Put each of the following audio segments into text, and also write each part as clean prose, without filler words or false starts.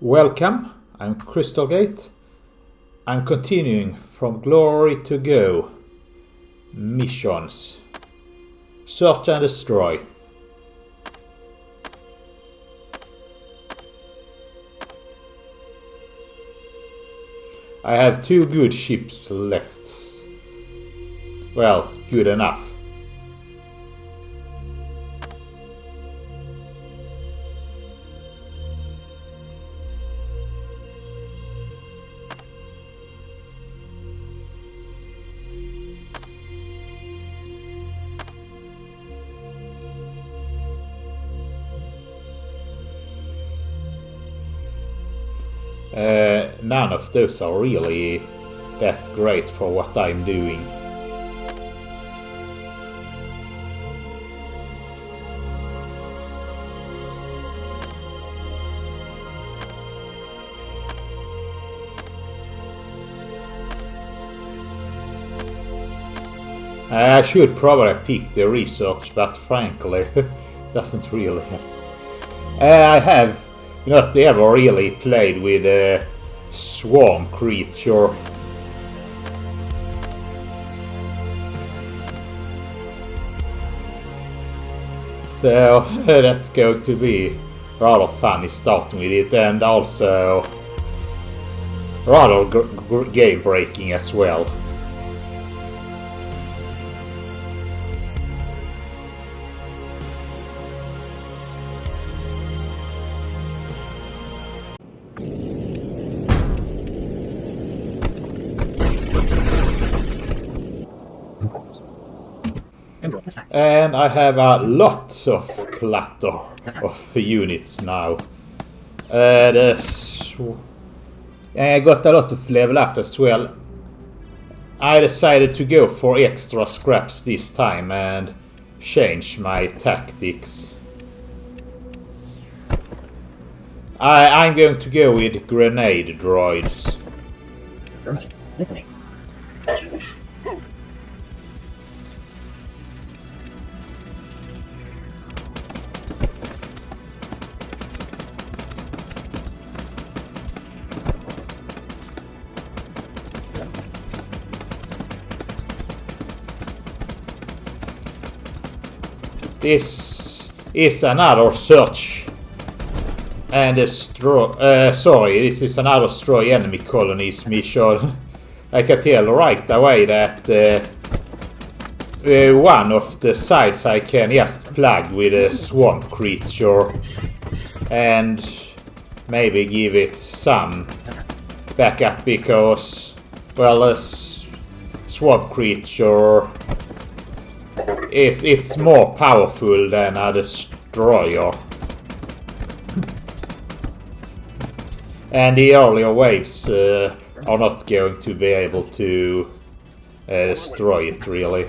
Welcome, I'm Crystalgate. I'm continuing from Glory to Go. Missions. Search and destroy. I have 2 good ships left. Well, good enough. None of those are really that great for what I'm doing. I should probably pick the research, but frankly, doesn't really. I have not ever really played with a swarm creature. So that's going to be rather funny starting with it, and also rather game breaking as well. And I have a lot of clutter of units now. I got a lot of level up as well. I decided to go for extra scraps this time and change my tactics. I'm going to go with grenade droids. Listening. This is another search and destroy. Sorry, this is another destroy enemy colonies mission. I can tell right away that one of the sides I can just plug with a swamp creature and maybe give it some backup because, well, a swamp creature it's more powerful than a destroyer. And the earlier waves are not going to be able to destroy it really.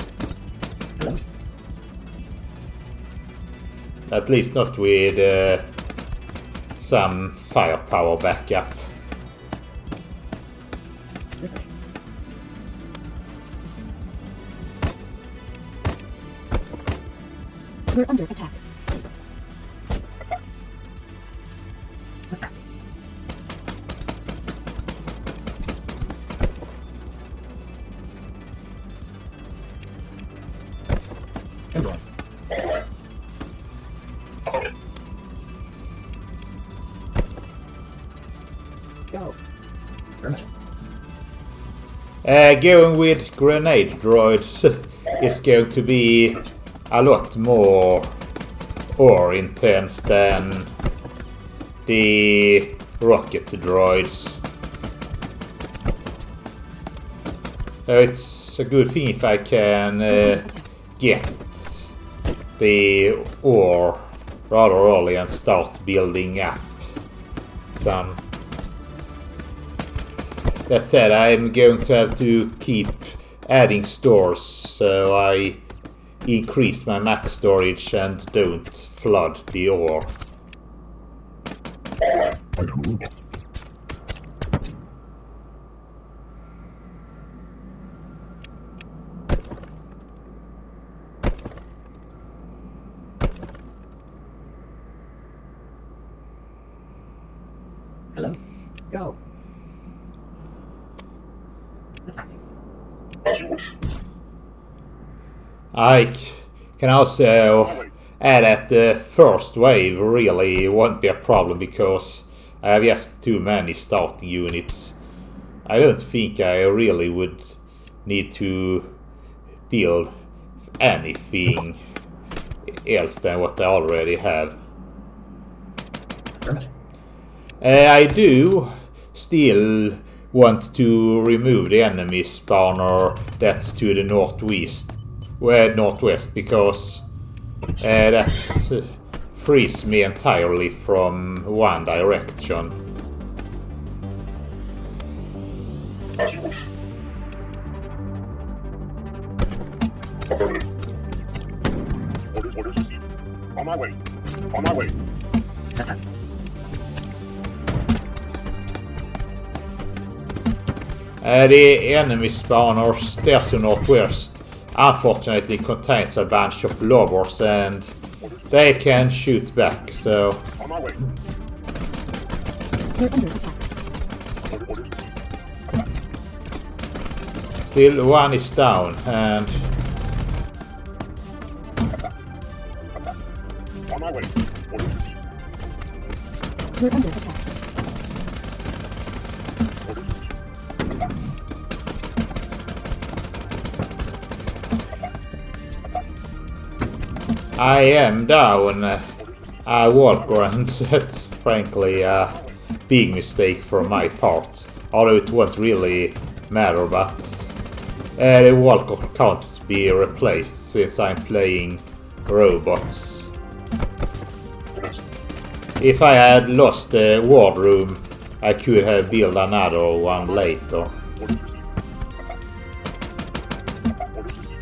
At least not with some firepower backup. We're under attack. Go. Going with grenade droids is going to be a lot more intense than the rocket droids. It's a good thing if I can get the ore rather early and start building up some. That said, I'm going to have to keep adding stores so I increase my max storage and don't flood the ore. Hello. Go. Attacking. I can also add that the first wave really won't be a problem because I have just too many starting units. I don't think I really would need to build anything else than what I already have. I do still want to remove the enemy spawner that's to the northwest, because that frees me entirely from one direction. Orders received. On my way. On my way. The enemy spawners there to northwest unfortunately contains a bunch of lobos and they can shoot back, so... On my way. We're under attack. Orders received. Still one is down and... On my way. Orders received. We're under attack. Orders received. I am down a walker and that's frankly a big mistake from my part. Although it won't really matter, but the walker can't be replaced since I'm playing robots. If I had lost the wardroom, I could have built another one later. Orders received. Orders received.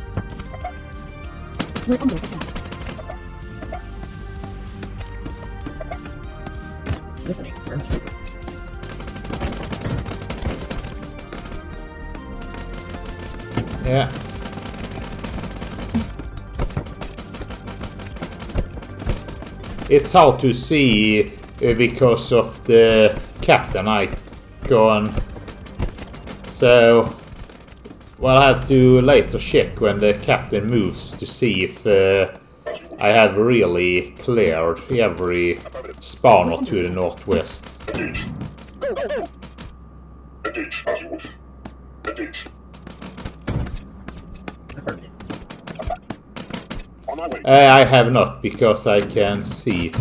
We're under attack. Listening. Yeah. It's hard to see because of the captain icon. So, well, I have to later check when the captain moves to see if I have really cleared every spawner to the northwest. Engage. Go, go, go. Engage. As you wish. Engage. Affirmative. Attack. On my way. I have not, because I can see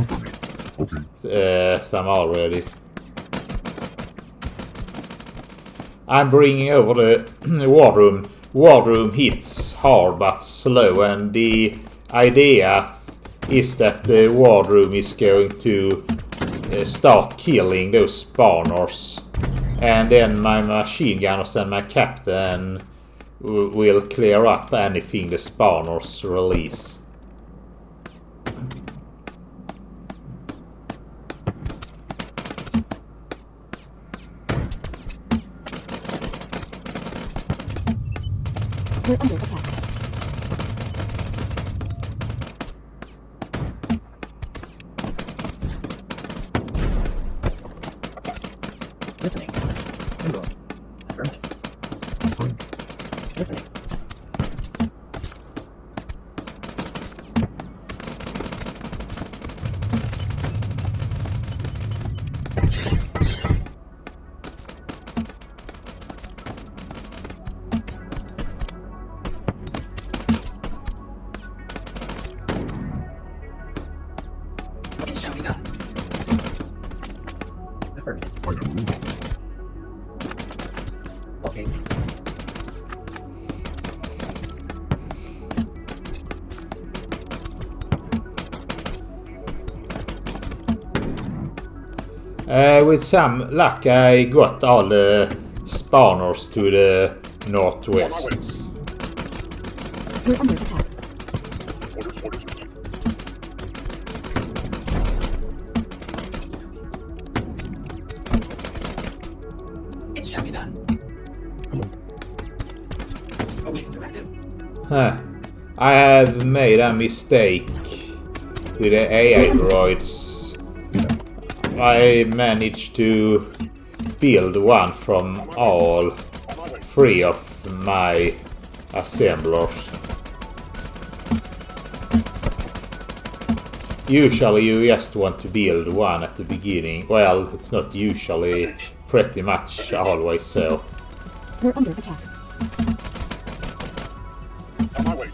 some already. I'm bringing over the wardroom. Wardroom hits hard but slow, and the idea is that the wardroom is going to start killing those spawners, and then my machine gunners and my captain will clear up anything the spawners release. We're under attack. Listening. Indoor. Affirmative. Listening. It shall be done. Affirmative. Okay. With some luck I got all the spawners to the northwest. We're under attack. Orders received. It shall be done. Awaiting directive. Huh. I have made a mistake with the AI droids. I managed to build one from all 3 of my assemblers. Usually you just want to build one at the beginning. Well, it's not usually, pretty much always so. We're under attack. On my way.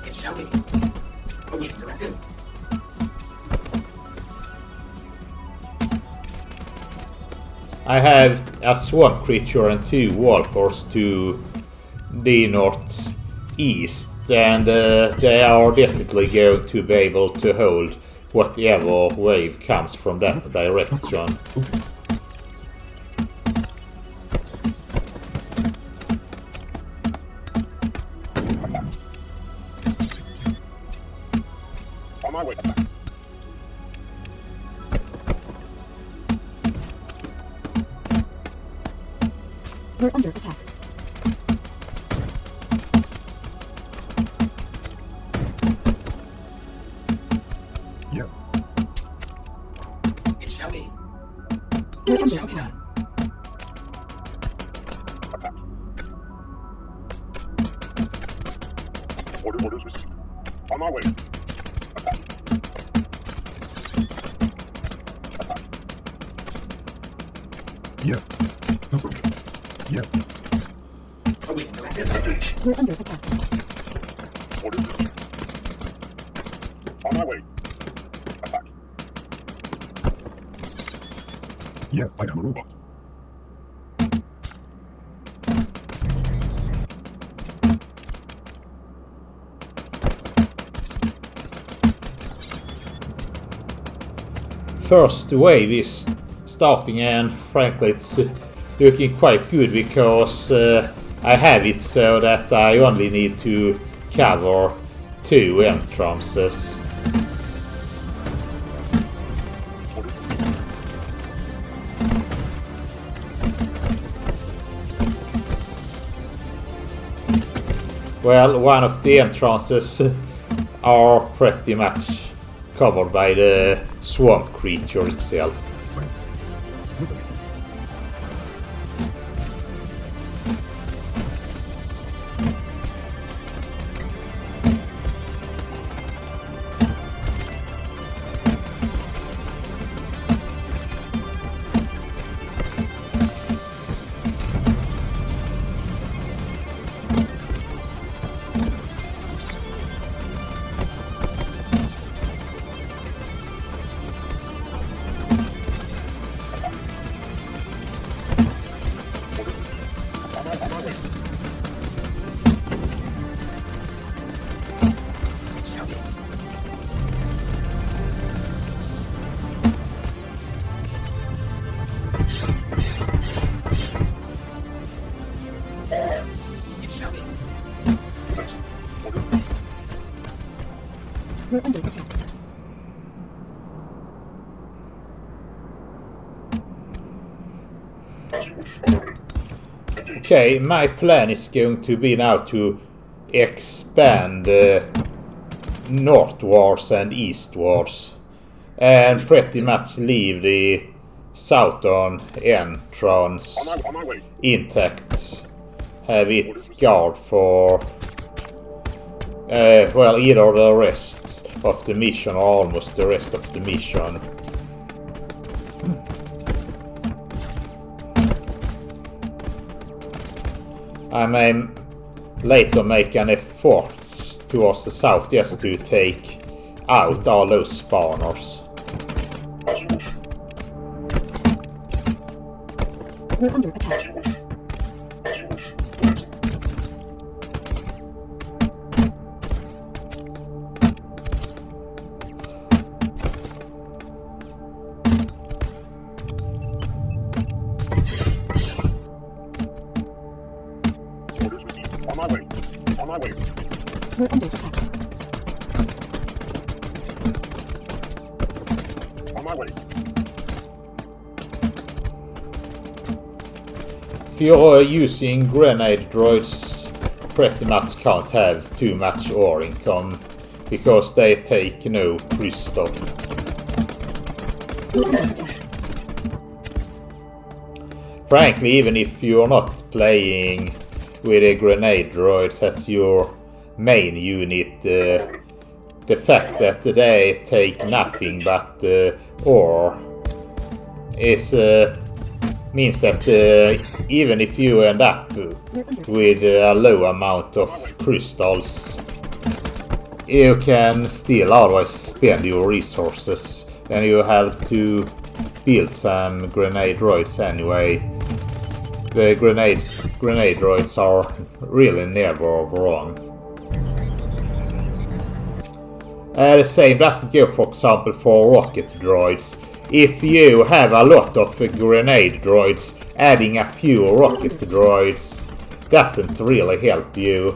It shall be. Awaiting directive. I have a swamp creature and 2 walkers to the northeast, and they are definitely going to be able to hold whatever wave comes from that direction. On my way. We're under attack. Yes. It shall be. We're It under shall be attack. done. Attack. Orders received. On my way. Attack. Attack. Yes. Affirmative. Yes. Awaiting directive. Engage. We're under attack. Orders received. On my way. Attack. Yes, I am a robot. First wave is starting, and frankly it's looking quite good because I have it so that I only need to cover 2 entrances. Well, one of the entrances are pretty much covered by the swamp creature itself. It shall be. It shall be. We're under attack. Okay, my plan is going to be now to expand northwards and eastwards and pretty much leave the southern entrance On my way. intact. Have it guard for well, either the rest of the mission or almost the rest of the mission. I may later make an effort towards the south just to take out all those spawners. As you wish. We're under attack. As you wish. As you wish. Orders received. On my way. On my way. We're under attack. On my way. If you're using grenade droids, pretty much can't have too much ore income because they take no crystal. We're under attack. Frankly, even if you're not playing with a grenade droid as your main unit, the fact that they take nothing but ore is means that even if you end up with a low amount of crystals, you can still always spend your resources, and you have to build some grenade droids anyway. The grenade droids are really never wrong. The same doesn't go, for example, for rocket droids. If you have a lot of grenade droids, adding a few rocket droids doesn't really help you.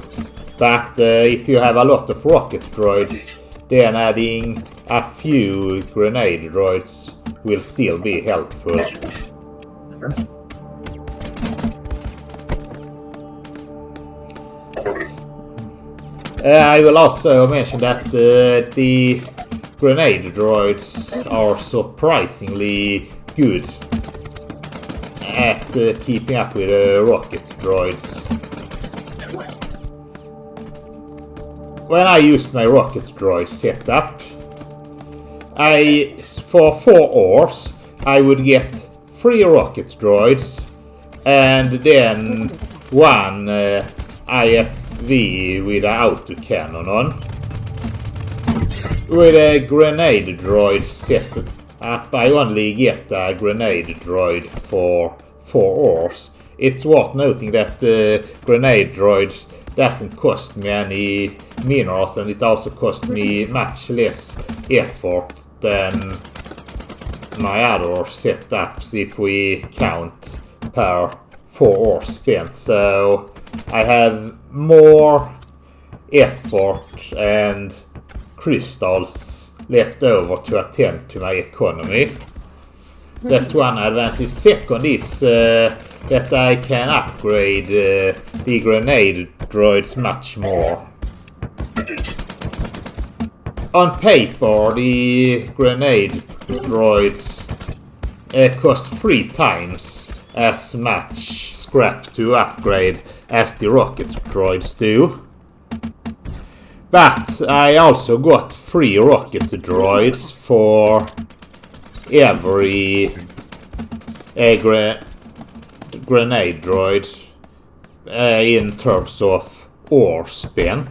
But if you have a lot of rocket droids, then adding a few grenade droids will still be helpful. I will also mention that the grenade droids are surprisingly good at keeping up with rocket droids. Very well. When I used my rocket droid setup, for 4 ores I would get 3 rocket droids and then 1 IFV with an autocannon on. With a grenade droid setup, I only get a grenade droid for 4 ores. It's worth noting that the grenade droid doesn't cost me any minerals, and it also costs me much less effort than my other setups if we count per 4 ores spent. So I have more effort and crystals left over to attend to my economy. That's one advantage. Second is that I can upgrade the grenade droids much more. On paper, the grenade droids cost 3 times as much scrap to upgrade as the rocket droids do. But I also got 3 rocket droids for every grenade droid in terms of ore spent.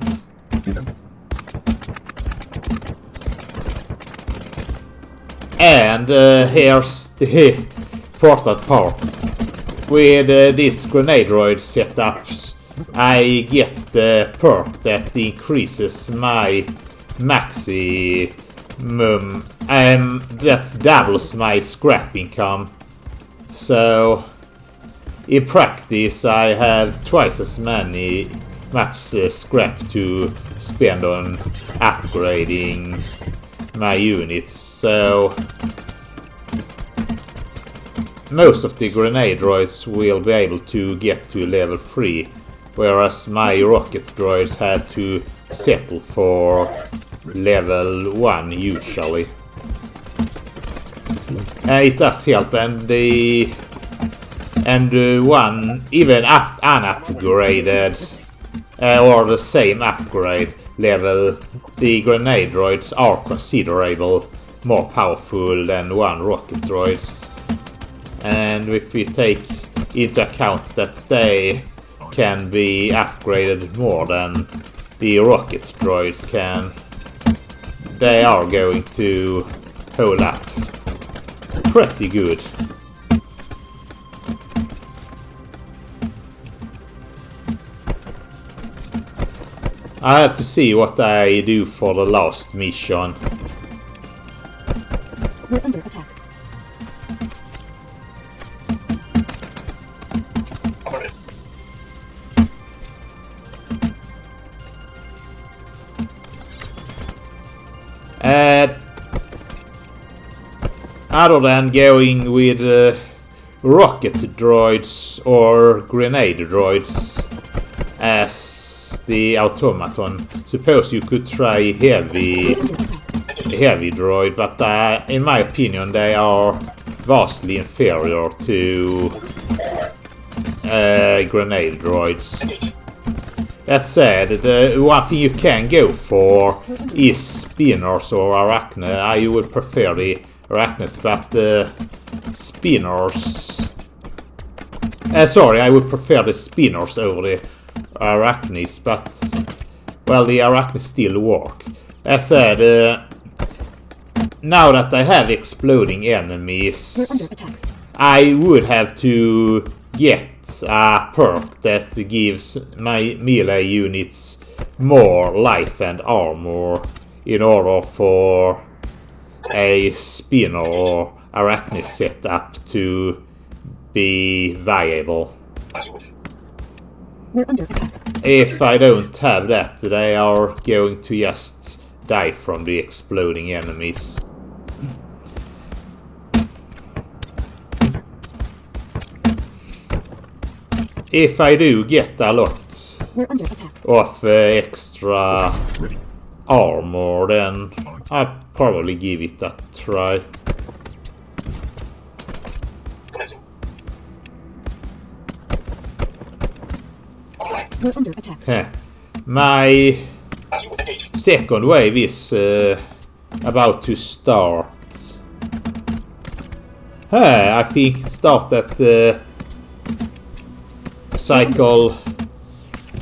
And here's the important part. With this grenade droid setup, I get the perk that increases my maximum, that doubles my scrap income. So in practice I have twice as much scrap to spend on upgrading my units. So most of the grenade droids will be able to get to level 3, whereas my rocket droids had to settle for level 1 usually. It does help, and one even unupgraded or the same upgrade level, the grenade droids are considerable more powerful than one rocket droids. And if we take into account that they can be upgraded more than the rocket droids can, they are going to hold up pretty good. I have to see what I do for the last mission. We're under attack. Other than going with rocket droids or grenade droids as the automaton. Suppose you could try heavy We're under attack. heavy droid, but in my opinion they are vastly inferior to grenade droids. That said, the one thing you can go for is spinners or arachne. I would prefer the arachnes, but the spinners... sorry, I would prefer the spinners over the arachnes, but... well, the arachnes still work. That said, now that I have exploding We're enemies, under attack. I would have to get a perk that gives my melee units more life and armor in order for a spinner or arachne setup to be viable. We're under attack. If I don't have that, they are going to just die from the exploding enemies. If I do get a lot We're under attack. of extra armor, then I'll probably give it a try. Commencing. We're under attack. Heh. My As you would engage. second wave is about to start. I think it started cycle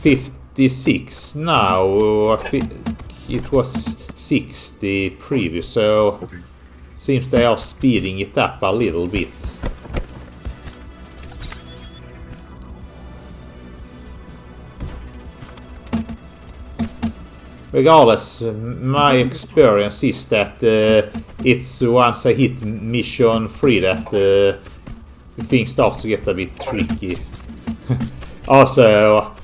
56 now. I think it was 60 previous, so seems they are speeding it up a little bit. Regardless, my experience is that it's once I hit mission 3 that things start to get a bit tricky. Also,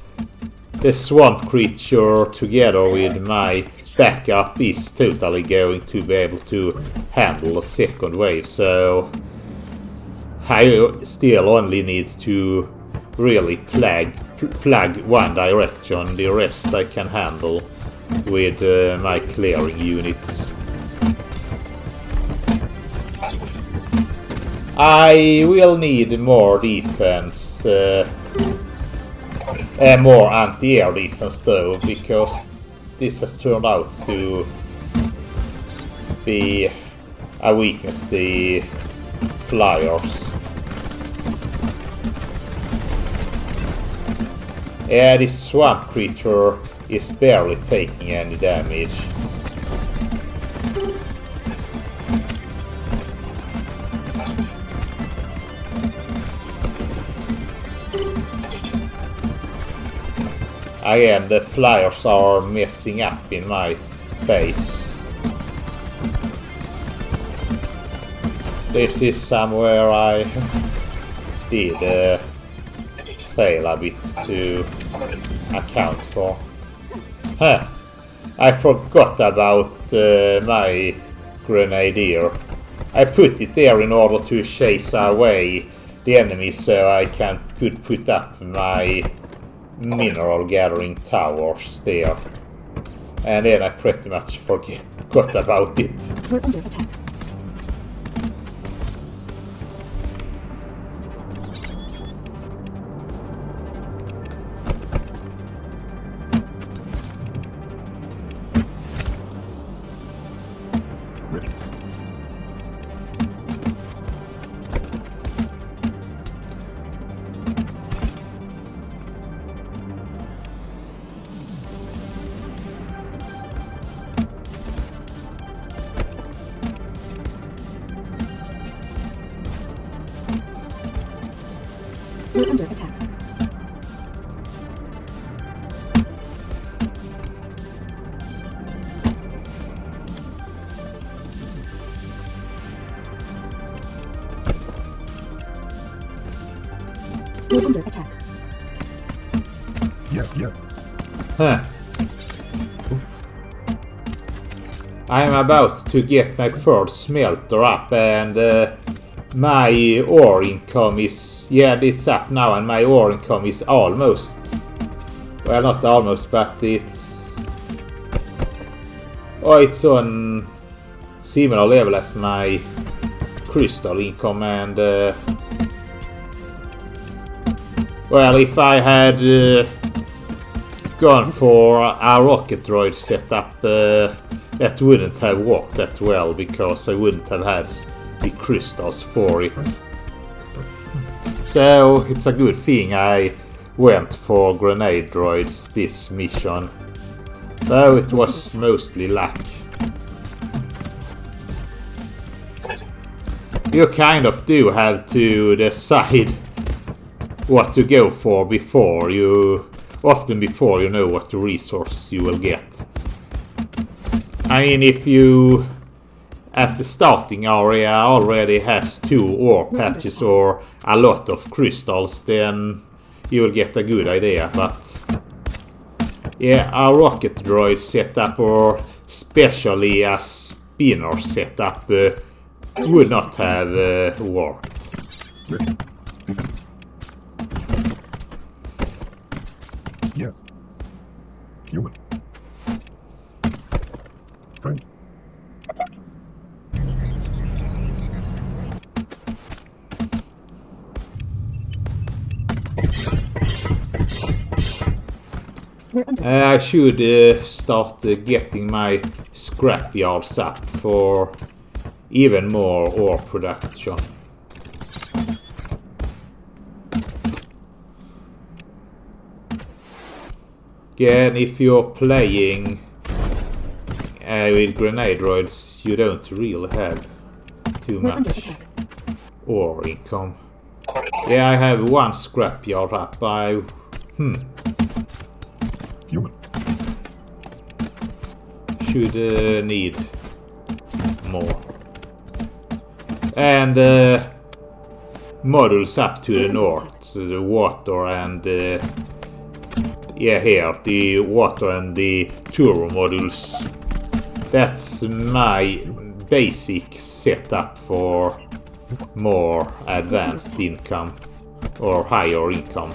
the swamp creature together with my backup is totally going to be able to handle the second wave, so I still only need to really plug one direction. The rest I can handle with my clearing units. I will need more defense, more anti-air defense though, because this has turned out to be a weakness, the flyers. Yeah, this swamp creature is barely taking any damage. Again, the flyers are messing up in my base. This is somewhere I did fail a bit to account for. I forgot about my grenadier. I put it there in order to chase away the enemies so I could put up my mineral gathering towers there. And then I pretty much forgot about it. We're under attack. We're under attack. We're under attack. Yes. I'm about to get my third smelter up, and my ore income is... yeah, it's up now, and my ore income is almost Well, not almost, but it's... Oh, it's on similar level as my crystal income, and well, if I had gone for a rocket droid setup, that wouldn't have worked that well, because I wouldn't have had the crystals for it. So it's a good thing I went for grenade droids this mission, though it was mostly luck. You kind of do have to decide what to go for before you know what the resources you will get. I mean, if you at the starting area already has 2 ore patches or a lot of crystals, then you will get a good idea. But yeah, a rocket droid setup, or especially a spinner setup, would not have worked. Yes. Human. Friend. We're under I should start getting my scrapyards up for even more ore production. Again, if you're playing with grenade droids, you don't really have too We're under much attack. ore income. Yeah, I have 1 scrapyard up. Human. Should need more. And modules up to the north, the water and yeah, here the water and the turbo modules. That's my basic setup for more advanced income or higher income.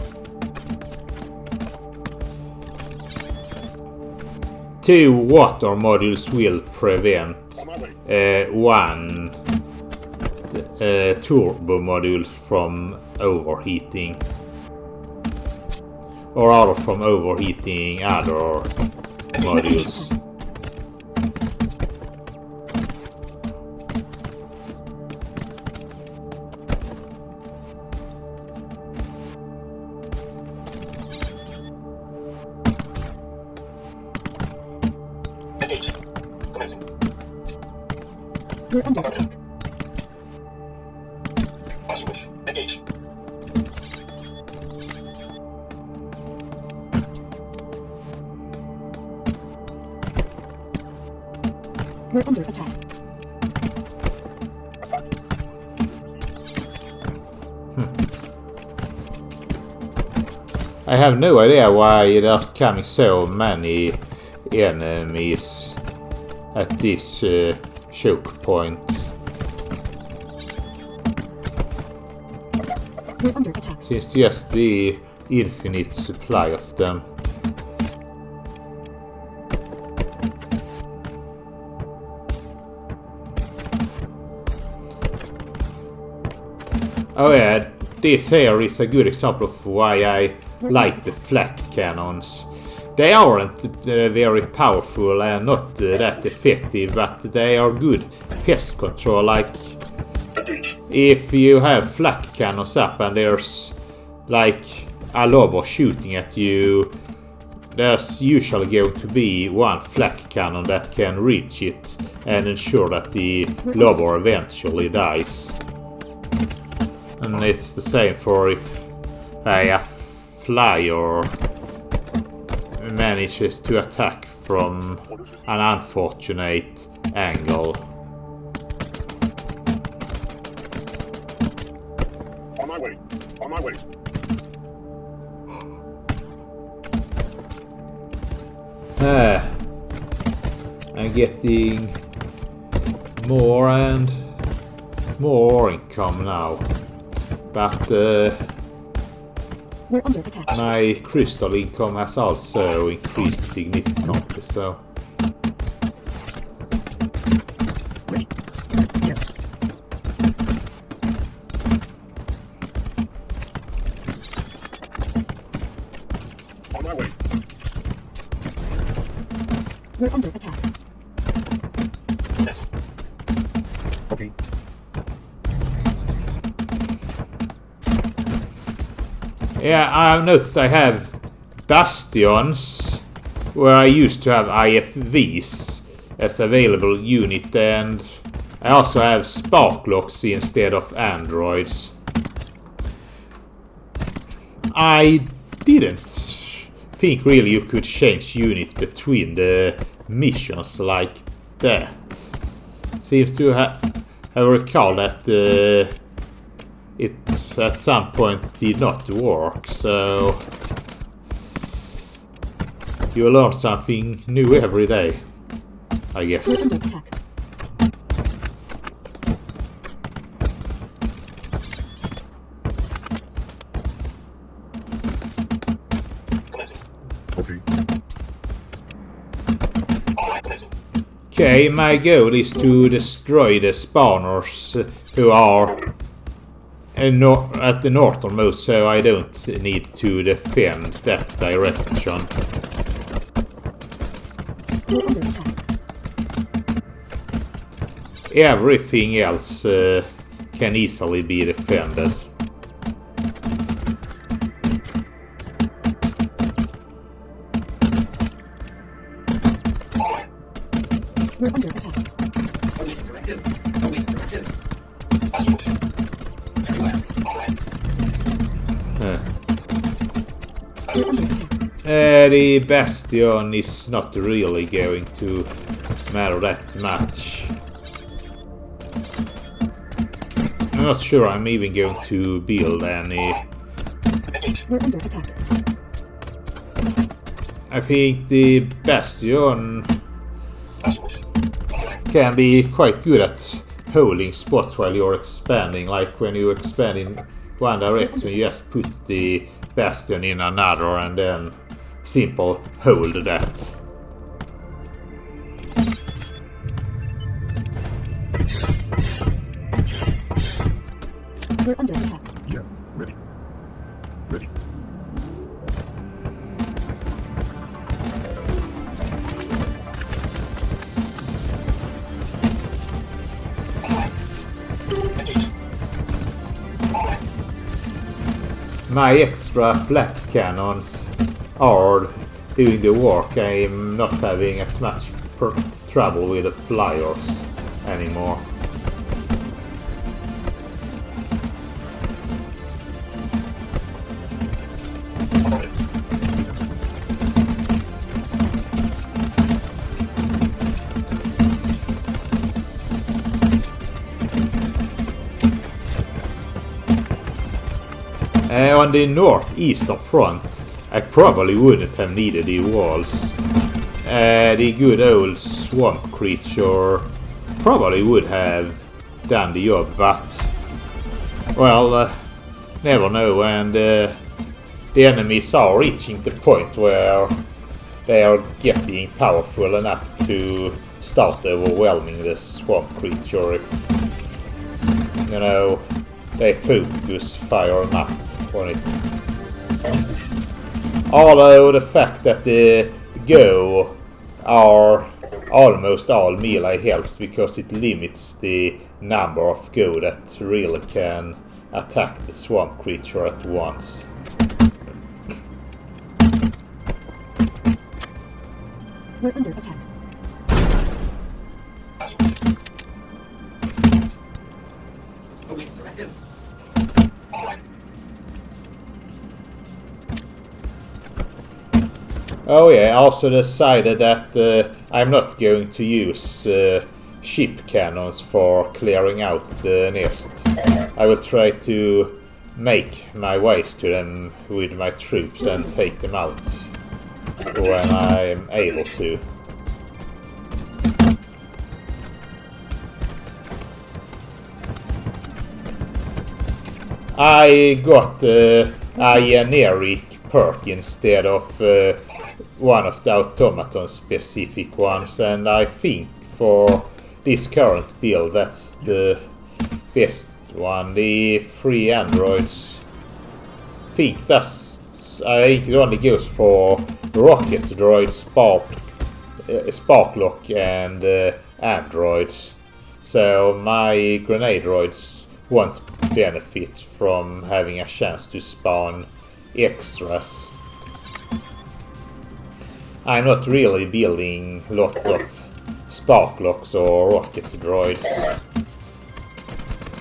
2 water modules will prevent 1 turbo module from overheating, or rather from overheating other modules. Engage. Commencing. We're under attack. As you wish. Engage. We're under attack. I have no idea why there are coming so many enemies at this choke point. We're under attack. Seems just the infinite supply of them. Oh yeah, this here is a good example of why I like the flak cannons. They aren't very powerful and not that effective, but they are good pest control. Like, if you have flak cannons up and there's like a lobber shooting at you, there's usually going to be 1 flak cannon that can reach it and ensure that the lobber eventually dies. And it's the same for if a flyer manages to attack from an unfortunate angle. On my way. On my way. I'm getting more and more income now, but We're under attack. My crystal income has also increased significantly, so... Ready. Yes. On my way. We're under attack. Yes. Okay. Yeah, I've noticed I have bastions where I used to have IFVs as available unit, and I also have sparklocks instead of androids. I didn't think really you could change unit between the missions like that. Seems to have recalled that it at some point did not work, so you learn something new every day, I guess. We're under attack. Commencing. Okay. All right, commencing. Okay, my goal is to destroy the spawners who are at the northernmost, so I don't need to defend that direction. We're under attack. Everything else can easily be defended. We're under attack. Awaiting directive. Awaiting directive. As you wish. Everywhere. All right. We're under attack. The bastion is not really going to matter that much. I'm not sure I'm even going to build any. Engage. We're under attack. I think the bastion As you wish. All right. can be quite good at holding spots while you're expanding. Like when you expand in one direction, you just put the bastion in another and then simple hold that. We're under attack. Yes. Ready. Ready. Engage. All right. My extra flak cannons are doing the work. I'm not having as much trouble with the flyers anymore. On it. On the northeastern front, I probably wouldn't have needed the walls. The good old swamp creature probably would have done the job, but well, never know. And the enemies are reaching the point where they are getting powerful enough to start overwhelming the swamp creature if, you know, they focus fire enough on it. Although the fact that the Go are almost all melee helps because it limits the number of Go that really can attack the swamp creature at once. We're under attack. Awaiting directive. All right. Oh yeah, I also decided that I'm not going to use ship cannons for clearing out the nest. I will try to make my ways to them with my troops and take them out when I'm able to. I got a generic perk instead of one of the automaton specific ones, and I think for this current build that's the best one. The 3 androids, I think it only goes for rocket droids, Sparklock and androids, so my grenade droids won't benefit from having a chance to spawn extras. I'm not really building a lot of Sparklocks or rocket droids.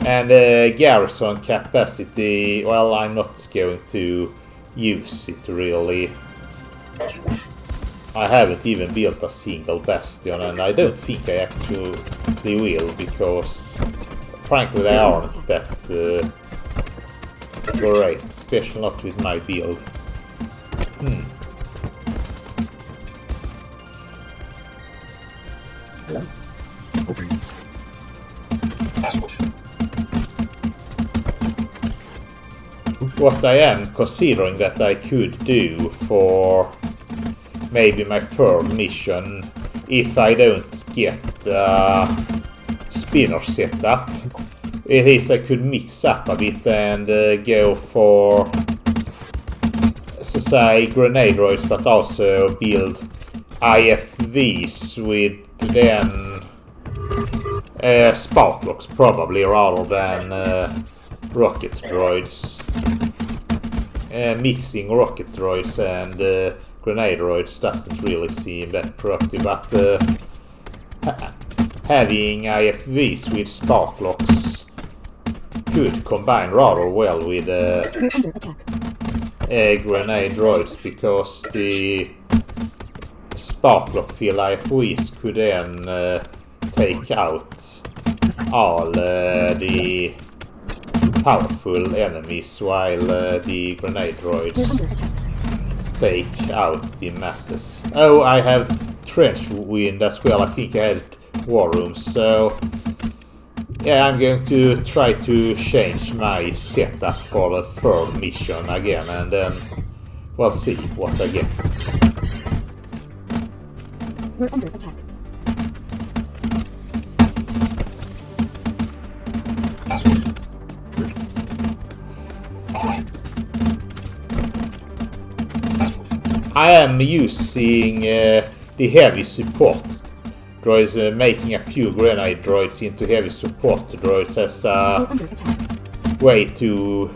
And garrison capacity, well, I'm not going to use it really. I haven't even built a single bastion, and I don't think I actually will, because frankly they aren't that great, especially not with my build. Hello. Opening. What I am considering that I could do for maybe my third mission, if I don't get spinner setup, it is I could mix up a bit and go for, so say, grenade droids, but also build IFVs with then Sparklocks probably, rather than rocket droids. Mixing rocket droids and grenade droids doesn't really seem that productive, but having IFVs with Sparklocks could combine rather well with We're under attack. grenade droids, because the Sparklock field IFVs could then take out all the powerful enemies, while the grenade We're droids under attack. take out the masses. Oh, I have trench wind as well. I think I had war rooms, so yeah, I'm going to try to change my setup for the third mission again, and then we'll see what I get. We're under attack. I am using the heavy support droids, making a few grenade droids into heavy support droids as We're a under attack. way to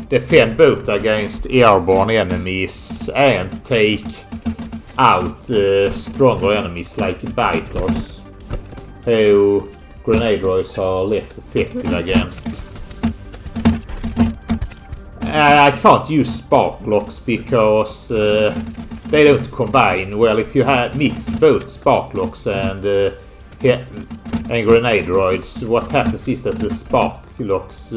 defend both against airborne enemies and take out stronger enemies like biters, who grenade droids are less effective against. I can't use Sparklocks because they don't combine well. If you mix both Sparklocks and grenade droids, what happens is that the Sparklocks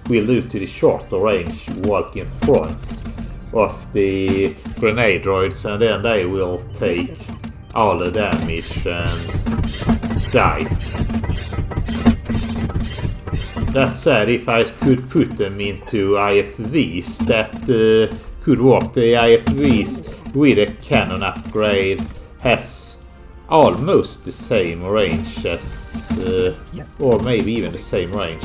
will do to the shorter range walk in front of the grenade droids, and then they will take all the damage and die. That said, if I could put them into IFVs, that could work. The IFVs with a cannon upgrade has almost the same range as, or maybe even the same range.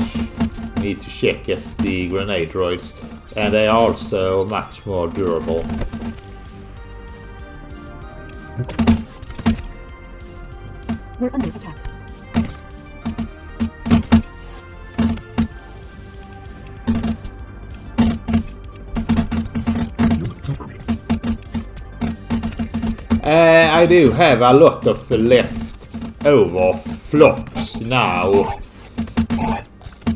Need to check as the grenade droids, and they are also much more durable. We're under attack. I do have a lot of left over flops now,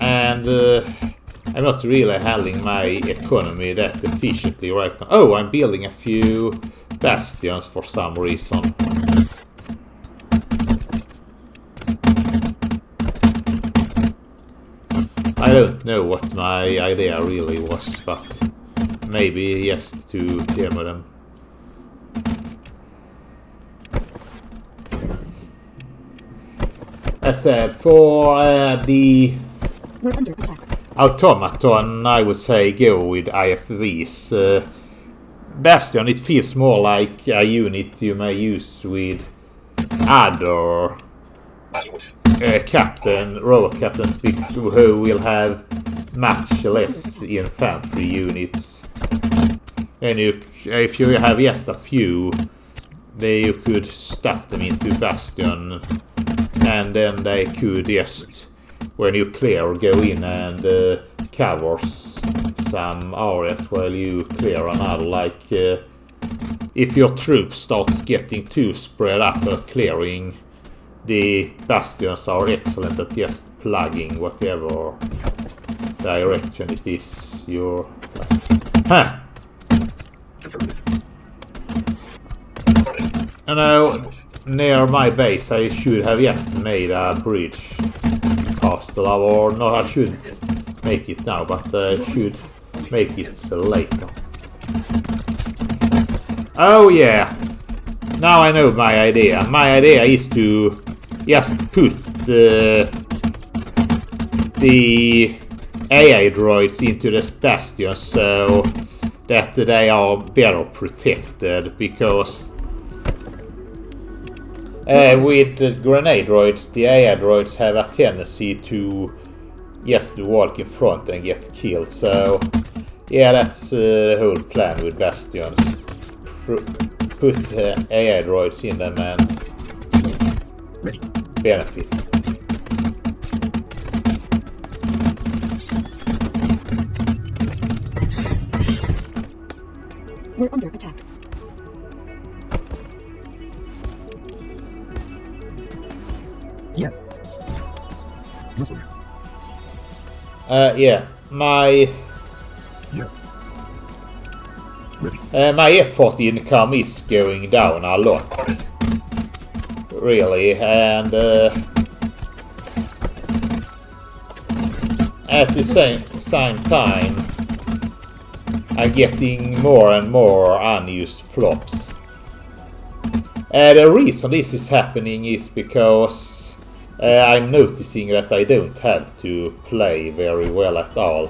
and I'm not really handling my economy that efficiently right now. Oh, I'm building a few bastions for some reason. I don't know what my idea really was, but maybe just to demo them. As said, for the We're under attack. automaton, I would say go with IFVs. Bastion, it feels more like a unit you may use with other robot captains who will have much less infantry units. And if you have just a few, you could stuff them into Bastion, and then they could just, when you clear, go in and cover some areas while you clear another. Like if your troops starts getting too spread up or clearing, the bastions are excellent at just plugging whatever direction it is you're... Huh! You know, near my base I should have just made a bridge castle, or no, I shouldn't make it now, but I should make it later. Oh yeah, now I know my idea. My idea is to just put the AI droids into the bastions so that they are better protected, because with the grenade droids, the AI droids have a tendency to just walk in front and get killed. So yeah, that's the whole plan with bastions. Put AI droids in them and benefit. We're under attack. Yes. Listen. Yeah, my Yes. Ready. my effort income is going down a lot, really, and at the same time I'm getting more and more unused flops. The reason this is happening is because I'm noticing that I don't have to play very well at all.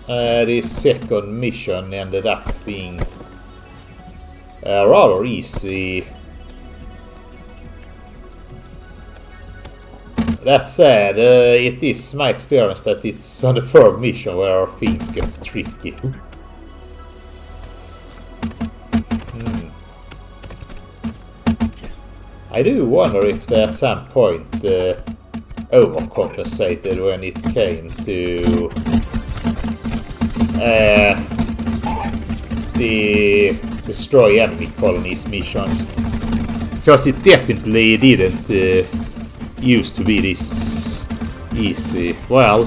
The second mission ended up being rather easy. That said, it is my experience that it's on the third mission where things get tricky. I do wonder if they at some point overcompensated when it came to the destroy enemy colonies missions, because it definitely didn't used to be this easy. Well,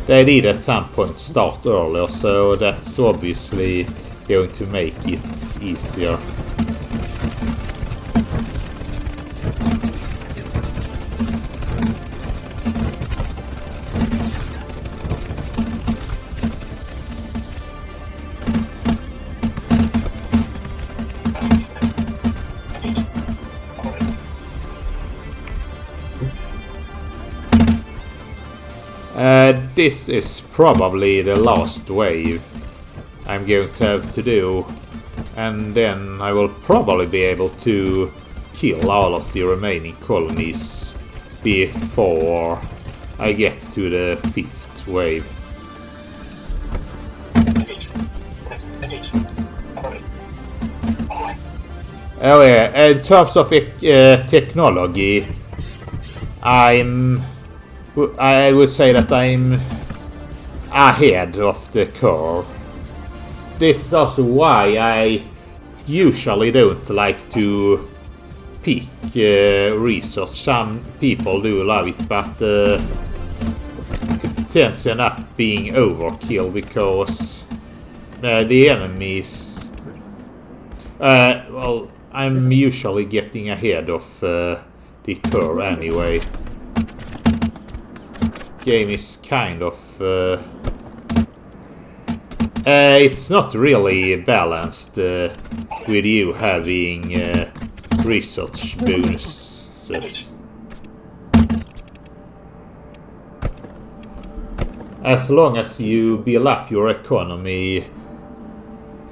they did at some point start earlier, so that's obviously going to make it easier. This is probably the last wave I'm going to have to do, and then I will probably be able to kill all of the remaining colonies before I get to the 5th wave. Oh yeah, in terms of technology, I would say that I'm ahead of the curve. This is also why I usually don't like to pick research. Some people do love it, but it tends to end up being overkill because the enemies... well, I'm usually getting ahead of the curve anyway. Game is kind of it's not really balanced with you having research boons resources. As long as you build up your economy,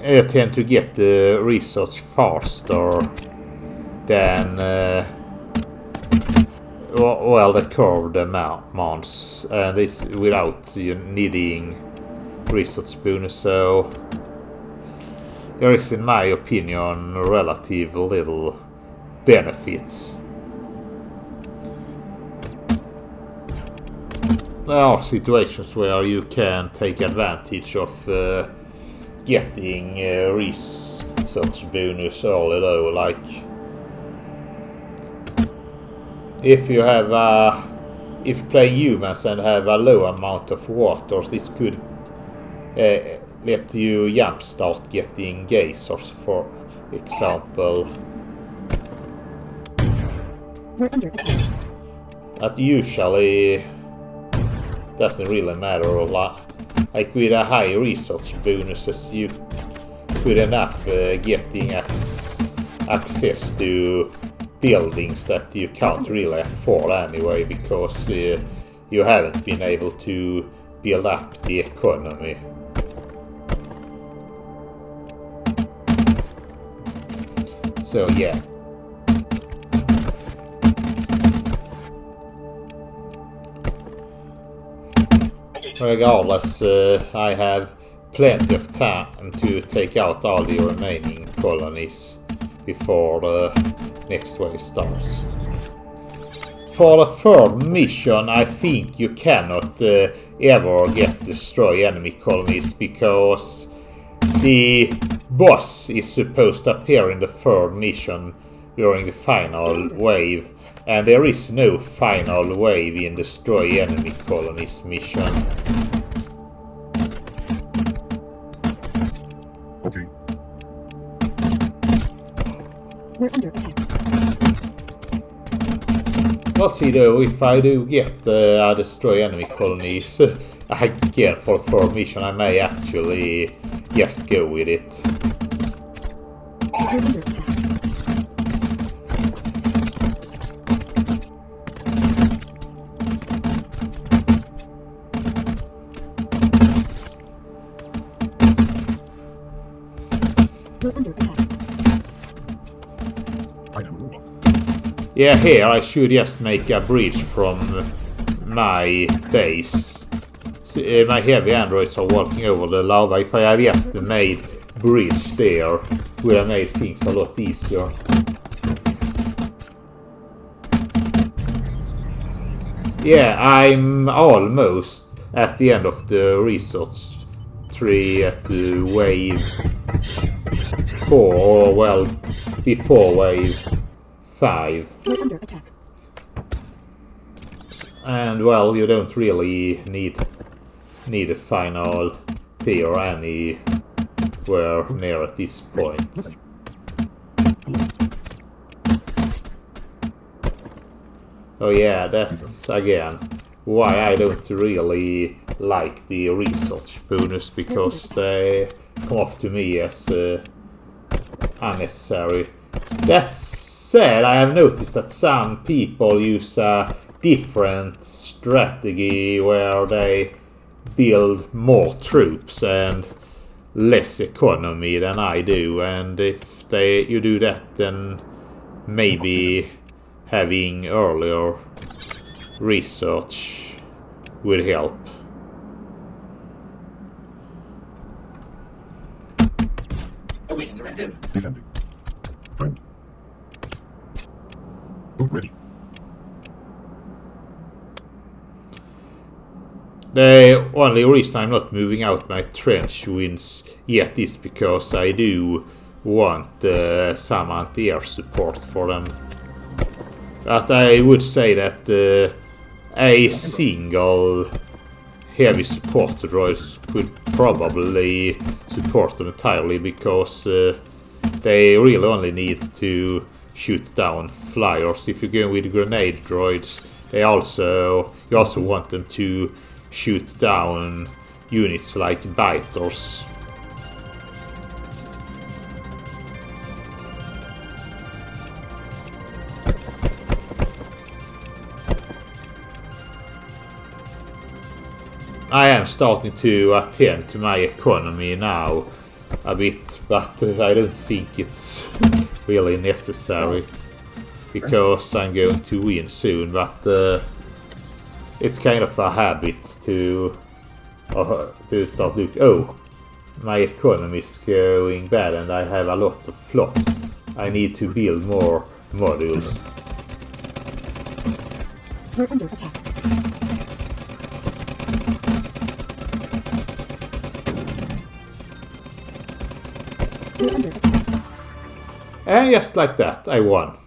you tend to get the research faster than well, the curved amounts, and it's without you needing research bonus. So there is, in my opinion, relative little benefit. There are situations where you can take advantage of getting research bonus early though, like if you play humans and have a low amount of water, this could let you jumpstart getting geysers, for example. We're under attack. That usually doesn't really matter a lot. Like with a high research bonuses, you could end up getting access to buildings that you can't really afford anyway, because you haven't been able to build up the economy. So yeah. Regardless, I have plenty of time to take out all the remaining colonies before the next wave starts. For the third mission, I think you cannot ever destroy enemy colonies, because the boss is supposed to appear in the third mission during the final wave, and there is no final wave in Destroy Enemy Colonies mission. Okay. We're under attack. Let's see though, if I do get a Destroy Enemy Colonies again for the third mission, I may actually just go with it. We're under attack. We're under attack. I am robot. Yeah, here I should just make a bridge from my base. My heavy androids are walking over the lava. If I had just made bridge there, would have made things a lot easier. Yeah, I'm almost at the end of the research tree at the wave 4, or well, before wave 5. We're under attack. And well, you don't really need a final tier anywhere near at this point. Listening. Oh yeah, that's again why I don't really like the research bonus, because they come off to me as unnecessary. That said, I have noticed that some people use a different strategy where they build more troops and less economy than I do, and if you do that, then maybe having earlier research would help. Awaiting directive. Defending. Friend. Boot ready. The only reason I'm not moving out my trench wins yet is because I do want some anti-air support for them. But I would say that a single heavy support droid could probably support them entirely, because they really only need to shoot down flyers. If you're going with grenade droids, you also want them to shoot down units like biters. I am starting to attend to my economy now a bit, but I don't think it's really necessary because I'm going to win soon. But it's kind of a habit to start looking. Oh, my economy is going bad, and I have a lot of flops. I need to build more modules. We're under attack. We're under attack. And just like that, I won.